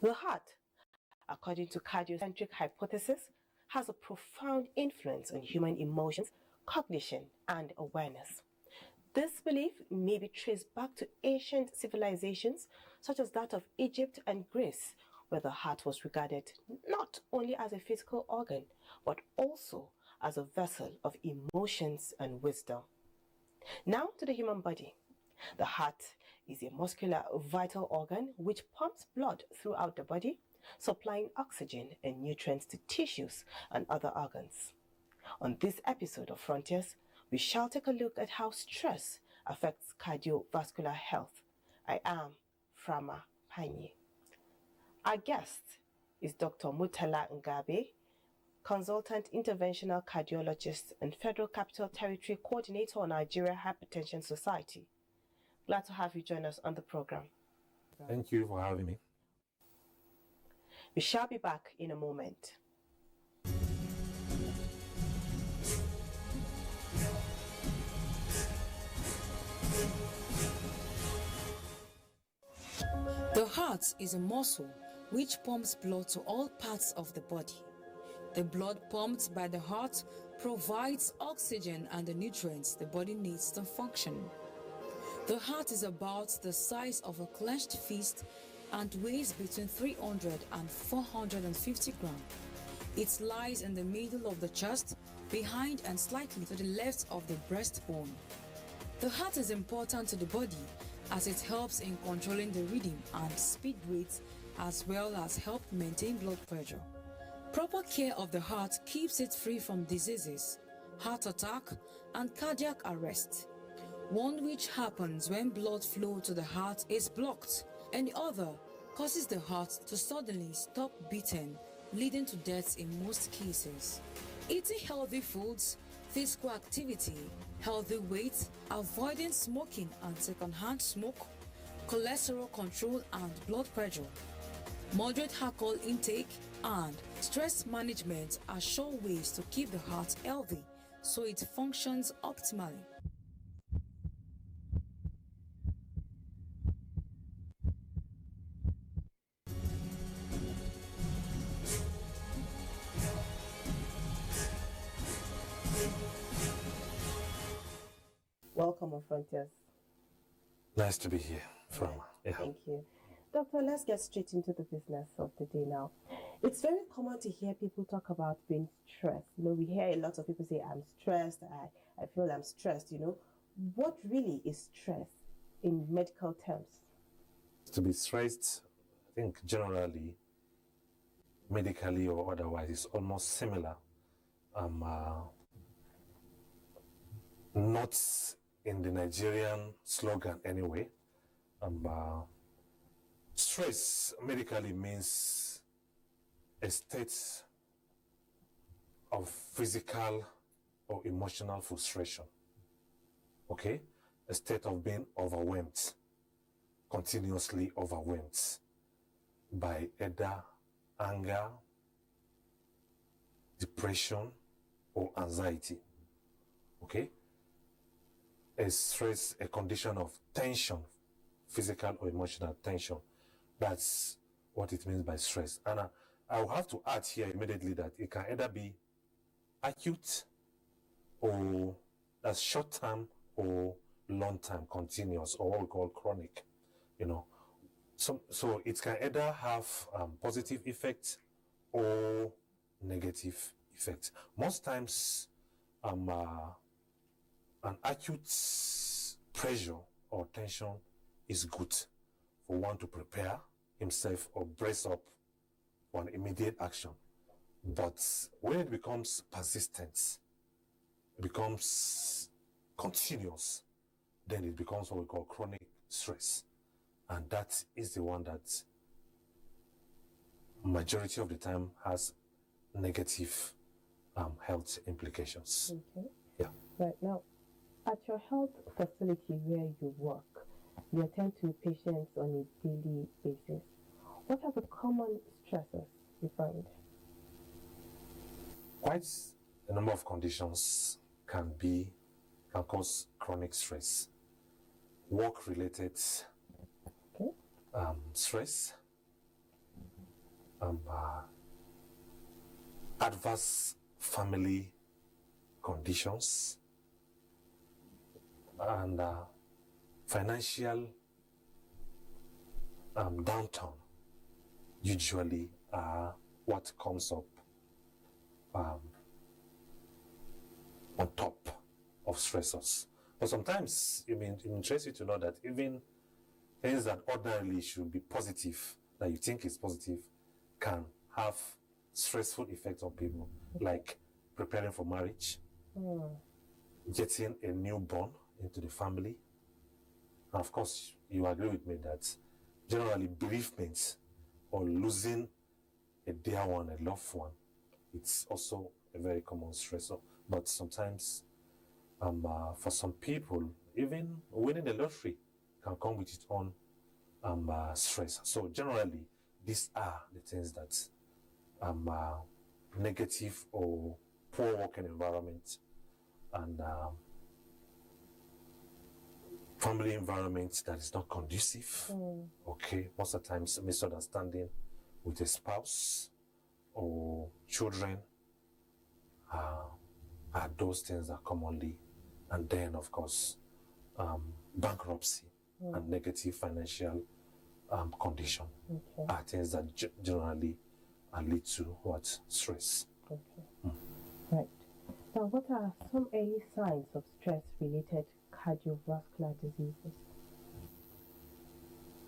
The heart, according to cardiocentric hypothesis, has a profound influence on human emotions, cognition, and awareness. This belief may be traced back to ancient civilizations such as that of Egypt and Greece, where the heart was regarded not only as a physical organ, but also as a vessel of emotions and wisdom. Now to the human body. The heart is a muscular vital organ which pumps blood throughout the body, supplying oxygen and nutrients to tissues and other organs. On this episode of Frontiers, we shall take a look at how stress affects cardiovascular health. I am Frama Panyi. Our guest is Dr. Murtala Ngabea, Consultant Interventional Cardiologist and Federal Capital Territory Coordinator on Nigeria Hypertension Society. Glad to have you join us on the program. Thank you for having me. We shall be back in a moment. The heart is a muscle which pumps blood to all parts of the body. The blood pumped by the heart provides oxygen and the nutrients the body needs to function. The heart is about the size of a clenched fist and weighs between 300 and 450 grams. It lies in the middle of the chest, behind and slightly to the left of the breastbone. The heart is important to the body as it helps in controlling the rhythm and speed rates as well as help maintain blood pressure. Proper care of the heart keeps it free from diseases, heart attack and cardiac arrest. One which happens when blood flow to the heart is blocked, and the other causes the heart to suddenly stop beating, leading to death in most cases. Eating healthy foods, physical activity, healthy weight, avoiding smoking and secondhand smoke, cholesterol control and blood pressure, moderate alcohol intake, and stress management are sure ways to keep the heart healthy so it functions optimally. Welcome on Frontiers. Nice to be here, Frama. Yeah. Thank you. Doctor, let's get straight into the business of the day now. It's very common to hear people talk about being stressed. We hear a lot of people say, I'm stressed, I feel I'm stressed, What really is stress in medical terms? To be stressed, I think generally, medically or otherwise, is almost similar. Not in the Nigerian slogan anyway. Stress medically means a state of physical or emotional frustration. Okay? A state of being overwhelmed, continuously overwhelmed by either anger, depression, or anxiety. Okay? A stress, a condition of tension, physical or emotional tension. That's what it means by stress. And I will have to add here immediately that it can either be acute or that's short-term or long-term, continuous, or what we call chronic. So it can either have positive effects or negative effects. Most times, an acute pressure or tension is good for one to prepare himself or brace up for an immediate action. But when it becomes persistent, it becomes continuous, then it becomes what we call chronic stress. And that is the one that majority of the time has negative health implications. Okay. Yeah. Right now, at your health facility where you work, you attend to patients on a daily basis. What are the common stressors you find? Quite a number of conditions can cause chronic stress. Work-related Okay. stress, adverse family conditions, and financial downturn usually are what comes up on top of stressors. But sometimes it interests you to know that even things that ordinarily should be positive, that you think is positive, can have stressful effects on people, like preparing for marriage, getting a newborn into the family. And of course, you agree with me that generally bereavement or losing a dear one, a loved one, it's also a very common stressor. But sometimes, for some people, even winning the lottery can come with its own stress. So generally, these are the things that negative or poor working environment and family environment that is not conducive. Okay, most of the times misunderstanding with a spouse or children are those things that commonly, and then of course bankruptcy and negative financial condition are things that generally lead to what? Stress. Right. Now, what are some early signs of stress-related cardiovascular diseases?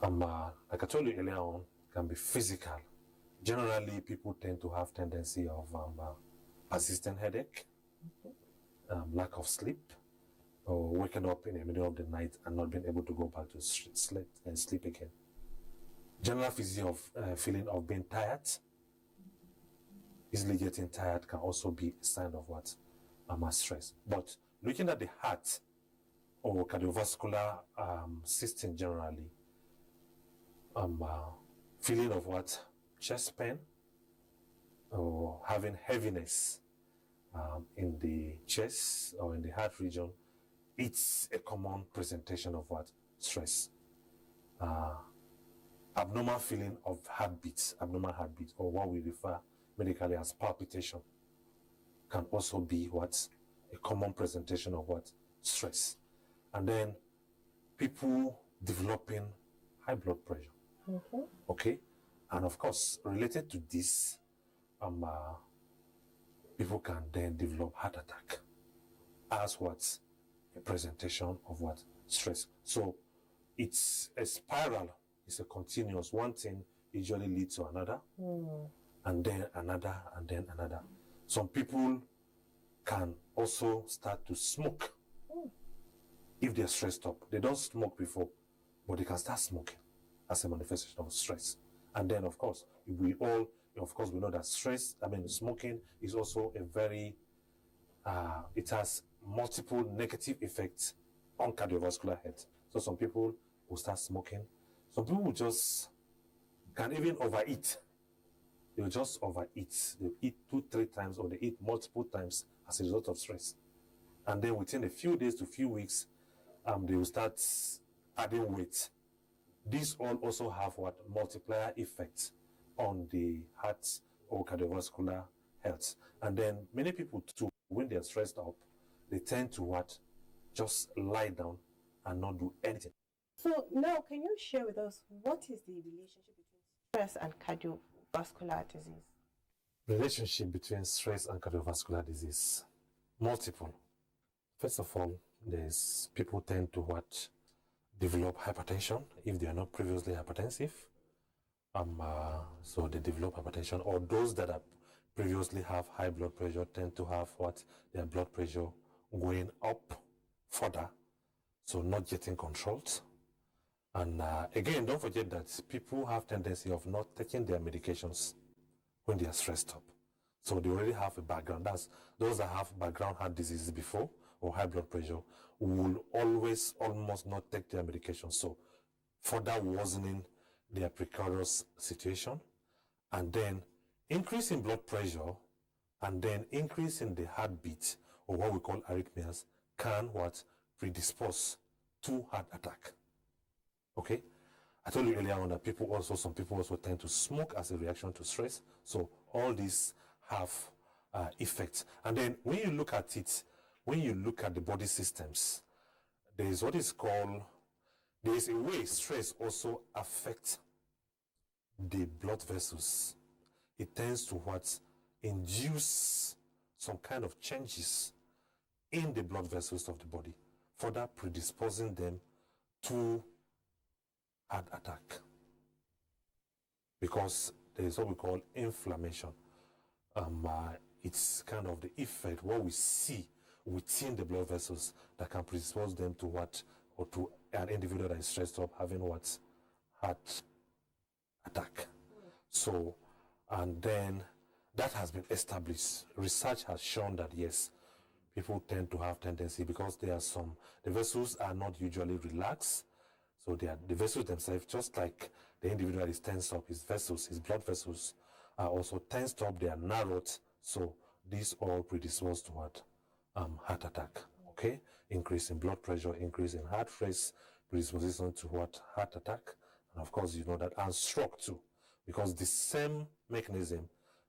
Like I told you earlier on, can be physical. Generally, people tend to have tendency of persistent headache, lack of sleep, or waking up in the middle of the night and not being able to go back to sleep again. General feeling of being tired, easily getting tired, can also be a sign of what? Stress. But looking at the heart or cardiovascular system generally, feeling of what? Chest pain or having heaviness in the chest or in the heart region, it's a common presentation of what? Stress. Abnormal feeling of abnormal heartbeat, or what we refer medically as palpitation, can also be what? A common presentation of what? Stress. And then people developing high blood pressure. Okay? And of course, related to this, people can then develop heart attack as what? A presentation of what? Stress. So it's a spiral, it's a continuous. One thing usually leads to another, and then another, and then another. Some people can also start to smoke if they're stressed up. They don't smoke before, but they can start smoking as a manifestation of stress. And then, of course, we know that smoking is also a very, it has multiple negative effects on cardiovascular health. So some people will start smoking. Some people will just can even overeat. They'll just overeat. They'll eat 2-3 times, or they eat multiple times as a result of stress. And then within a few days to few weeks, they will start adding weight. These all also have what? Multiplier effects on the heart or cardiovascular health. And then many people too, when they're stressed up, they tend to what? Just lie down and not do anything. So now, can you share with us what is the relationship between stress and cardiovascular disease? Relationship between stress and cardiovascular disease. Multiple. First of all, there's people tend to what? Develop hypertension if they are not previously hypertensive. So they develop hypertension, or those that are previously have high blood pressure tend to have what? Their blood pressure going up further, so not getting controlled. And again, don't forget that people have tendency of not taking their medications when they are stressed up. So they already have a background. That's those that have background heart diseases before or high blood pressure will always almost not take their medication. So further worsening their precarious situation, and then increase in blood pressure, and then increase in the heartbeat, or what we call arrhythmias, can what? Predispose to heart attack. Okay? I told you earlier on that some people also tend to smoke as a reaction to stress. So all these have effect. And then when you look at it, when you look at the body systems, there is what is called, there is a way stress also affects the blood vessels. It tends to what? Induce some kind of changes in the blood vessels of the body, further predisposing them to heart attack. Because there is what we call inflammation. It's kind of the effect, what we see within the blood vessels that can predispose them to what, or to an individual that is stressed up having what? Heart attack. So, and then that has been established. Research has shown that yes, people tend to have tendency because the vessels are not usually relaxed. So the vessels themselves, just like the individual is tensed up, his blood vessels are also tensed up, they are narrowed. So these all predispose to what? Heart attack. Okay? Increase in blood pressure, increase in heart rate, predisposition to what? Heart attack. And of course, you know that, and stroke too. Because the same mechanism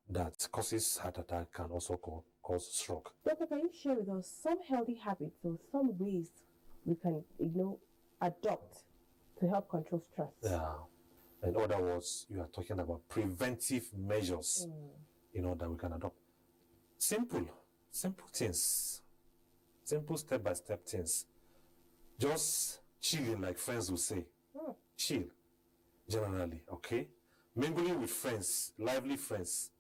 that causes heart attack can also cause stroke. Doctor, can you share with us some healthy habits or some ways we can, adopt to help control stress? Yeah. In other words, you are talking about preventive measures, that we can adopt. Simple things. Simple step-by-step things. Just chilling, like friends will say. Chill, generally, okay? Mingling with friends, lively friends.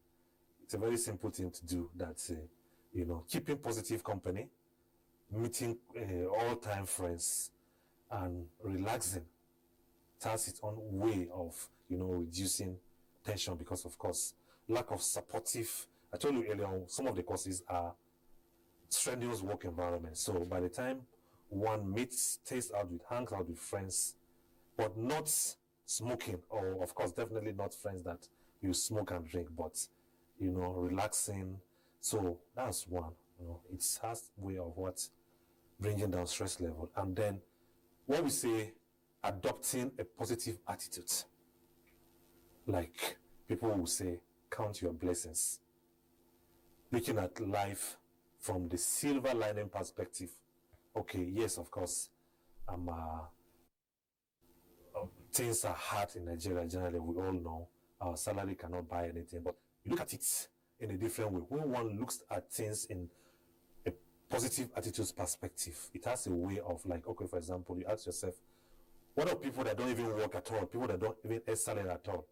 It's a very simple thing to do. That's, keeping positive company, meeting all-time friends, and relaxing. It has its own way of, reducing tension because, of course, lack of supportive. I told you earlier on, some of the causes are strenuous work environment. So by the time one meets, hangs out with friends, but not smoking, or of course, definitely not friends that you smoke and drink, but, relaxing. So that's one, it has way of what? Bringing down stress level. And then what we say, adopting a positive attitude. Like people will say, count your blessings. Looking at life from the silver lining perspective. Okay, yes, of course, things are hard in Nigeria generally, we all know. Our salary cannot buy anything, but you look at it in a different way. When one looks at things in a positive attitude perspective, it has a way of, like, okay, for example, you ask yourself, what are people that don't even work at all, people that don't even earn salary at all?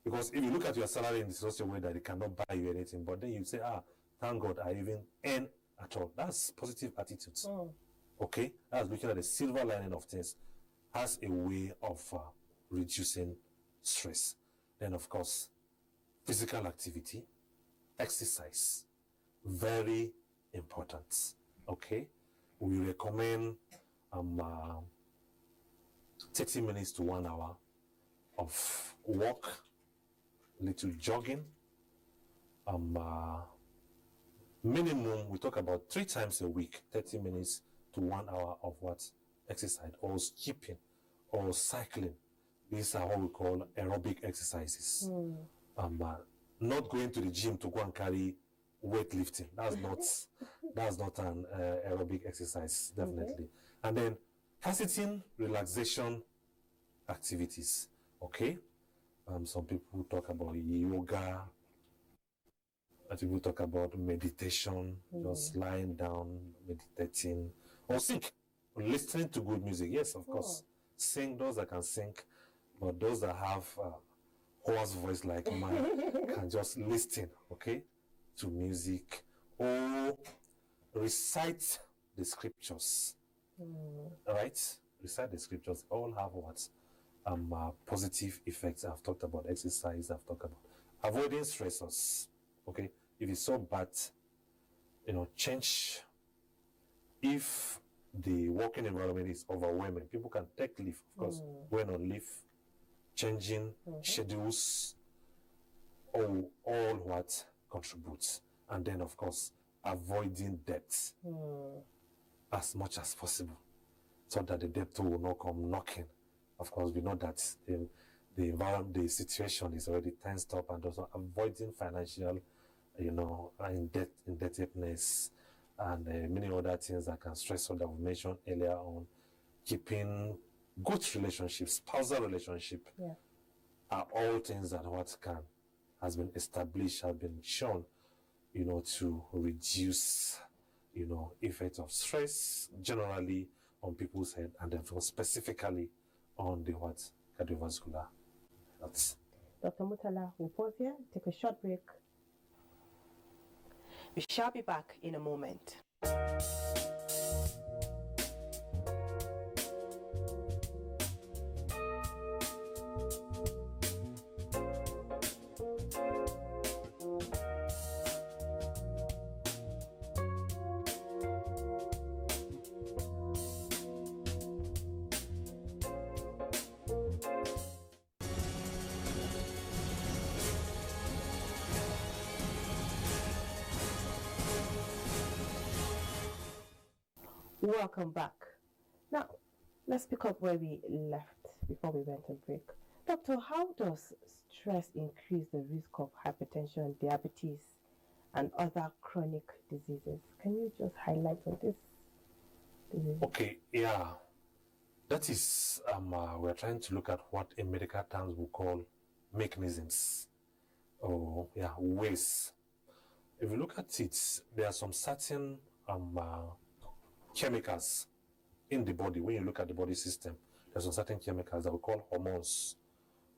Because if you look at your salary in such a way that it cannot buy you anything, but then you say, thank God I even earn at all. That's positive attitudes. Okay? That's looking at the silver lining of things. Has a way of reducing stress. Then, of course, physical activity, exercise, very important. Okay? We recommend 30 minutes to 1 hour of walk, little jogging. Minimum, we talk about 3 times a week, 30 minutes to 1 hour of what? Exercise, or skipping, or cycling. These are what we call aerobic exercises. Not going to the gym to go and carry weightlifting. That's not an aerobic exercise, definitely. And then facilitating relaxation activities. Okay, some people talk about yoga. Other people talk about meditation, just lying down, meditating, or sing, listening to good music. Yes, of course, sing. Those that can sing, but those that have hoarse voice like mine can just listen, okay, to music, or recite the scriptures. Right? Recite the scriptures. All have what? Positive effects. I've talked about exercise. I've talked about avoiding stressors. Okay, if it's so bad, change. If the working environment is overwhelming, people can take leave, of course, going on leave, changing schedules, all what contributes. And then, of course, avoiding debt as much as possible, so that the debtor will not come knocking of course, we know that the environment, the situation is already tensed up, and also avoiding financial, indebtedness, and many other things that can stress out that we mentioned earlier on. Keeping good relationships, spousal relationship, are all things that has been established, has been shown, to reduce, effect of stress generally on people's head, and then specifically on the cardiovascular health. Dr. Mutala, we'll pause here, take a short break. We shall be back in a moment. Welcome back. Now, let's pick up where we left before we went on break. Doctor, how does stress increase the risk of hypertension, diabetes, and other chronic diseases? Can you just highlight on this disease? Okay, yeah. That is, we're trying to look at what in medical terms we call mechanisms, or ways. If you look at it, there are some certain chemicals in the body. When you look at the body system, there's some certain chemicals that we call hormones,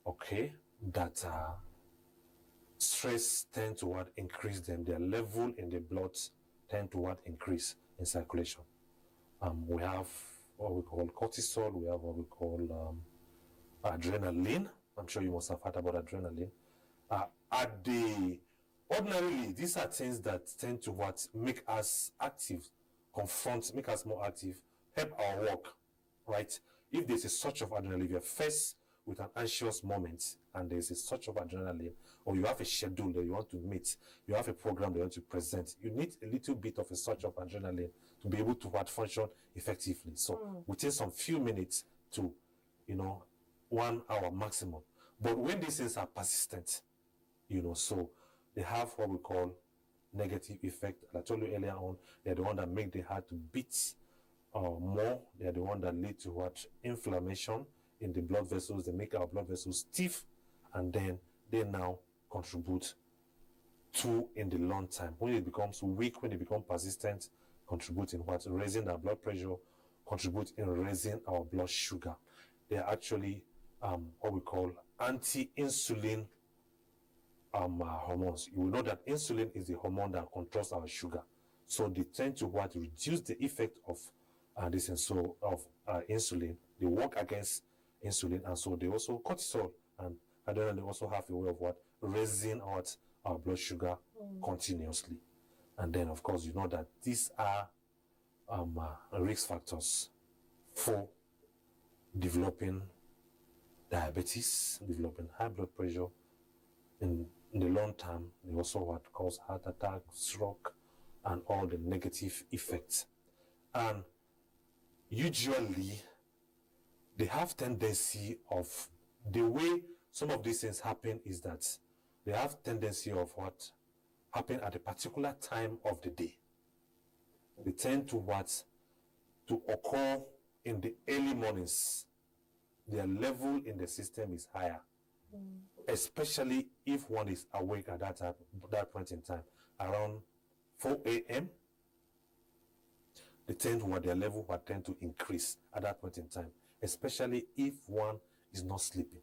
okay, that stress tend to increase them. Their level in the blood tend to increase in circulation. We have what we call cortisol, we have what we call adrenaline. I'm sure you must have heard about adrenaline. Ordinarily, these are things that tend to make us active, make us more active, help our work, right? If there's a surge of adrenaline, if you're faced with an anxious moment and there's a surge of adrenaline, or you have a schedule that you want to meet, you have a program that you want to present, you need a little bit of a surge of adrenaline to be able to function effectively. So within some few minutes to 1 hour maximum. But when these things are persistent, so they have what we call negative effect. I told you earlier on, they're the one that make the heart to beat more. They're the one that lead to inflammation in the blood vessels. They make our blood vessels stiff, and then they now contribute to, in the long time, when it becomes weak, when it becomes persistent, contribute in raising our blood pressure, contribute in raising our blood sugar. They are actually what we call anti-insulin hormones. You will know that insulin is the hormone that controls our sugar. So they tend to reduce the effect of insulin. They work against insulin, and so they also cortisol and adrenaline. They also have a way of raising our blood sugar continuously. And then, of course, you know that these are risk factors for developing diabetes, developing high blood pressure. In the long term, they also cause heart attack, stroke, and all the negative effects. And usually, they have tendency of, the way some of these things happen is that they have tendency of happen at a particular time of the day. They tend to occur in the early mornings. Their level in the system is higher. Especially if one is awake at that point in time, around 4 a.m. Their level will tend to increase at that point in time, especially if one is not sleeping.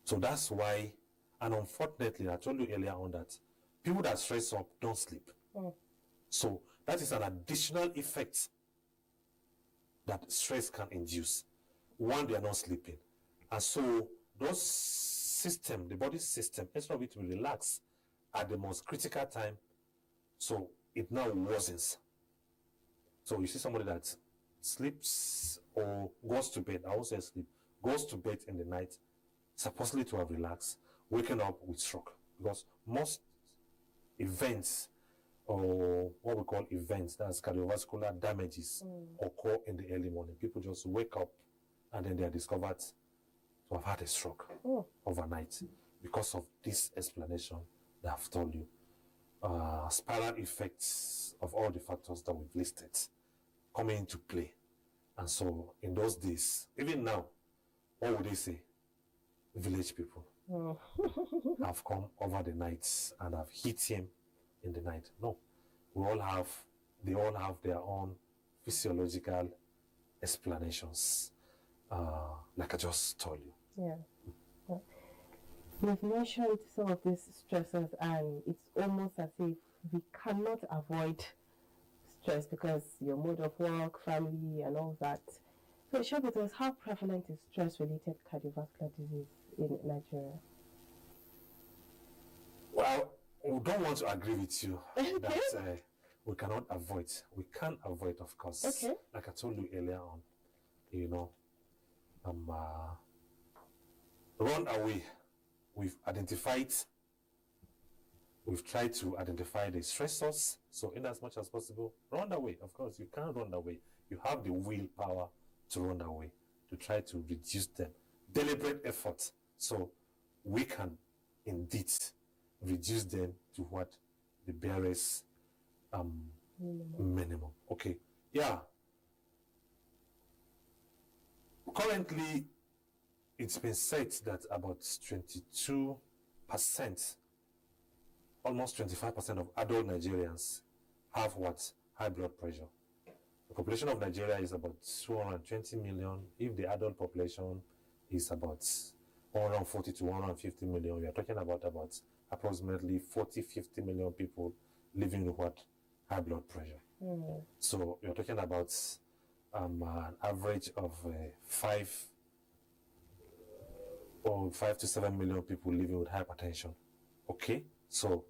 So that's why, and unfortunately, I told you earlier on that people that stress up don't sleep. So that is an additional effect that stress can induce. One, they are not sleeping. And so the body system, instead of it to relax at the most critical time, so it now worsens. So you see somebody that sleeps or goes to bed, I won't say sleep, goes to bed in the night, supposedly to have relaxed, waking up with stroke. Because most events, or what we call events, that's cardiovascular damages, occur in the early morning. People just wake up and then they are discovered to have had a stroke Oh. overnight because of this explanation that I've told you. Spiral effects of all the factors that we've listed coming into play. And so in those days, even now, what would they say? Village people have come over the night and have hit him in the night. No, they all have their own physiological explanations, like I just told you. Yeah. You've mentioned some of these stressors, and it's almost as if we cannot avoid stress because your mode of work, family, and all that. So share with us, how prevalent is stress-related cardiovascular disease in Nigeria? Well, we don't want to agree with you that we cannot avoid. We can avoid, of course. Okay. Like I told you earlier on, you know, run away. We've tried to identify the stressors. So in as much as possible, run away. Of course, you can't run away. You have the willpower to run away, to try to reduce them. Deliberate effort. So we can indeed reduce them to what the barest minimum. Okay. Yeah. Currently, it's been said that about 22%, almost 25% of adult Nigerians have what? High blood pressure. The population of Nigeria is about 220 million. If the adult population is about 140 to 150 million, we are talking about approximately 40-50 million people living with what? High blood pressure. So you're talking about an average of 5 to 7 million people living with hypertension. Okay, so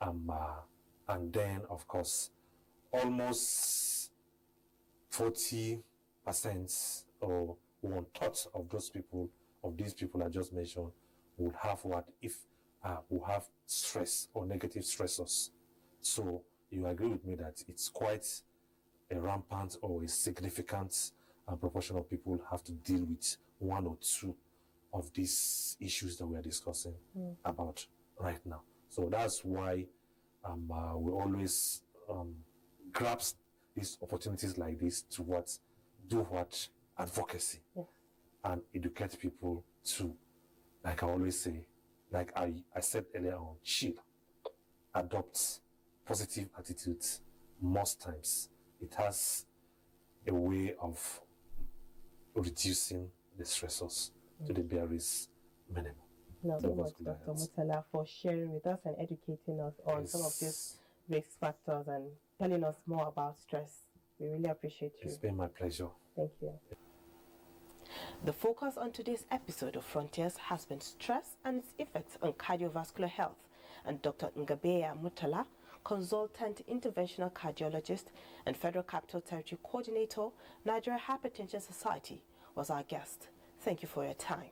and then of course almost 40% or 1/3 of these people I just mentioned would have will have stress or negative stressors. So you agree with me that it's quite a rampant or a significant proportion of people have to deal with one or two of these issues that we are discussing about right now. So that's why we always grasp these opportunities like this to do advocacy and educate people to, like I always say, like I said earlier on, chill, adopt positive attitudes. Most times it has a way of reducing the stressors to the barest minimum. No, so much, Dr. Murtala, for sharing with us and educating us on some of these risk factors and telling us more about stress. We really appreciate you. It's been my pleasure. Thank you. The focus on today's episode of Frontiers has been stress and its effects on cardiovascular health, and Dr. Ngabea Murtala, consultant interventional cardiologist and Federal Capital Territory Coordinator, Nigeria Hypertension Society, was our guest. Thank you for your time.